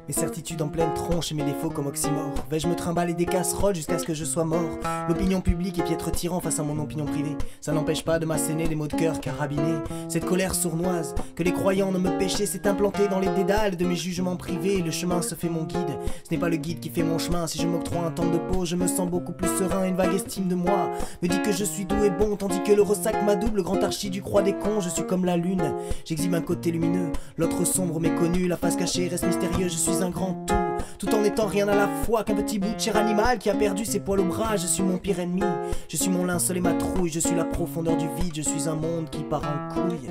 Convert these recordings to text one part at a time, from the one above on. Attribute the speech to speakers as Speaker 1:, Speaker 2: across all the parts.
Speaker 1: Mes certitudes en pleine tronche et mes défauts comme oxymore. Vais-je me trimballer des casseroles jusqu'à ce que je sois mort? L'opinion publique est piètre tyran face à mon opinion privée. Ça n'empêche pas de m'asséner des mots de cœur carabinés. Cette colère sournoise que les croyants ne me péchaient s'est implantée dans les dédales de mes jugements privés. Le chemin se fait mon guide, ce n'est pas le guide qui fait mon chemin. Si je m'octroie un temps de pause, je me sens beaucoup plus serein. Une vague estime de moi me dit que je suis doux et bon, tandis que le ressac m'adouble, grand archi du croix des cons. Je suis comme la lune, j'exhibe un côté lumineux, l'autre sombre méconnu. La face cachée reste mystérieuse, je suis un grand tout en étant rien à la fois qu'un petit bout de chair animal qui a perdu ses poils au bras. Je suis mon pire ennemi, je suis mon linceul et ma trouille, je suis la profondeur du vide, je suis un monde qui part en couille.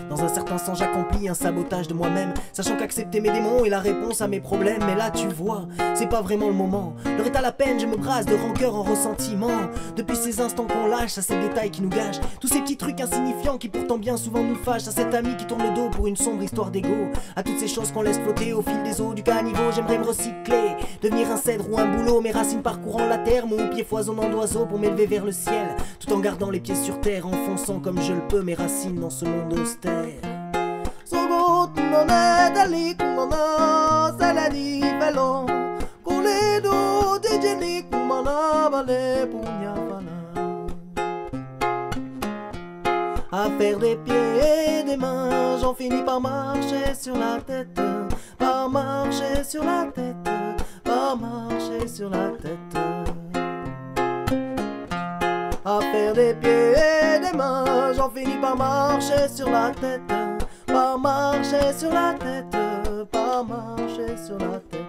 Speaker 1: Dans un certain sens j'accomplis un sabotage de moi-même, sachant qu'accepter mes démons est la réponse à mes problèmes. Mais là tu vois, c'est pas vraiment le moment. L'heure est à la peine, je me brasse de rancœur en ressentiment. Depuis ces instants qu'on lâche, à ces détails qui nous gâchent, tous ces petits trucs insignifiants qui pourtant bien souvent nous fâchent. À cet ami qui tourne le dos pour une sombre histoire d'ego, à toutes ces choses qu'on laisse flotter au fil des eaux du caniveau. J'aimerais me recycler, devenir un cèdre ou un bouleau, mes racines parcourant la terre, mon pied foisonnant d'oiseaux pour m'élever vers le ciel, tout en gardant les pieds sur terre, enfonçant comme je le peux mes racines dans ce monde austère. À faire des pieds et des mains, j'en finis par marcher sur la tête, par marcher sur la tête, par marcher sur la tête. À faire des pieds et des mains, j'en finis par marcher sur la tête, par marcher sur la tête, par marcher sur la tête.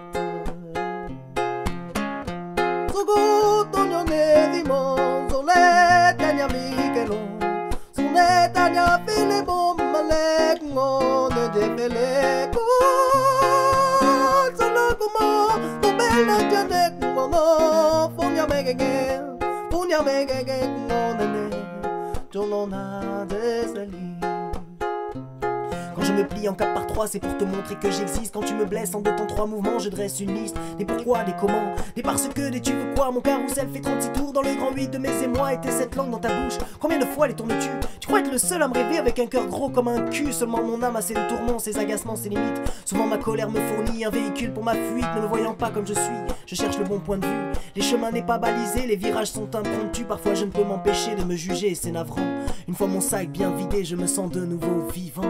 Speaker 1: Quand je me plie en 4x3, c'est pour te montrer que j'existe. Quand tu me blesses en 2 temps 3 mouvements, je dresse une liste des pourquoi, des comment, des parce que, des tu veux quoi. Mon carrousel fait 36 tours dans le grand 8 de mes émois. Et tes 7 langues dans ta bouche, combien de fois les tournes-tu? Tu crois être le seul à me rêver avec un cœur gros comme un cul. Seulement mon âme a ses tourments, ses agacements, ses limites. Souvent ma colère me fournit un véhicule pour ma fuite. Ne me voyant pas comme je suis, je cherche le bon point de vue. Les chemins n'est pas balisé, les virages sont impromptus. Parfois je ne peux m'empêcher de me juger, c'est navrant. Une fois mon sac bien vidé, je me sens de nouveau vivant.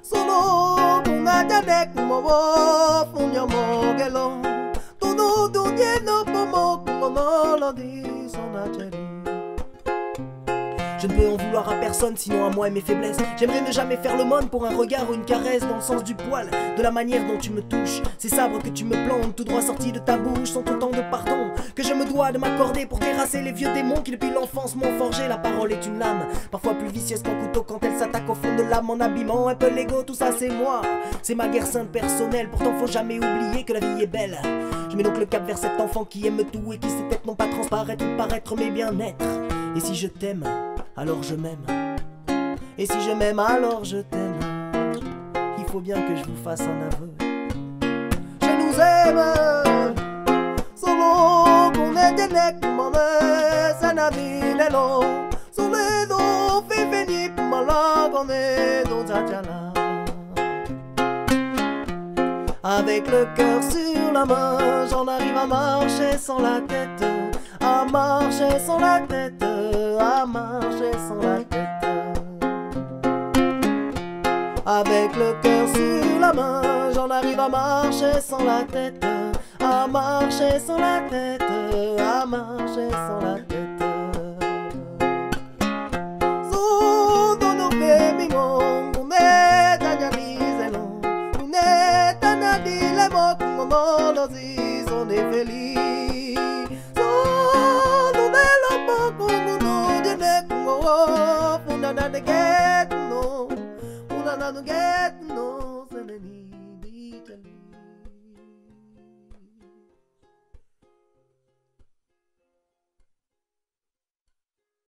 Speaker 1: Solo kungajanek mowo funyamogelo tunu dunyeno pomo kumonolodi sonacheri. Je ne peux en vouloir à personne, sinon à moi et mes faiblesses. J'aimerais ne jamais faire le l'aumône pour un regard ou une caresse, dans le sens du poil, de la manière dont tu me touches. Ces sabres que tu me plantes, tout droit sortis de ta bouche, sont autant de pardons que je me dois de m'accorder pour terrasser les vieux démons qui depuis l'enfance m'ont forgé. La parole est une lame, parfois plus vicieuse qu'un couteau quand elle s'attaque au fond de l'âme en abîmant un peu l'ego. Tout ça c'est moi, c'est ma guerre sainte personnelle. Pourtant faut jamais oublier que la vie est belle. Je mets donc le cap vers cet enfant qui aime tout et qui sait peut-être non pas transparaître ou paraître mais bien être. Et si je t'aime, alors je m'aime. Et si je m'aime, alors je t'aime. Il faut bien que je vous fasse un aveu. Je nous aime. Solo qu'on est des necks, ça n'a vu les longs. Solo l'eau fait venir malade, on est dans Tatiana. Avec le cœur sur la main, j'en arrive à marcher sans la tête. À marcher sans la tête, à marcher sans la tête. Avec le cœur sur la main, j'en arrive à marcher sans la tête. À marcher sans la tête, à marcher sans la tête. Sous nos féminons, on est à Niamiselon, on est à Nadilemok, on est feliz. Una na get no,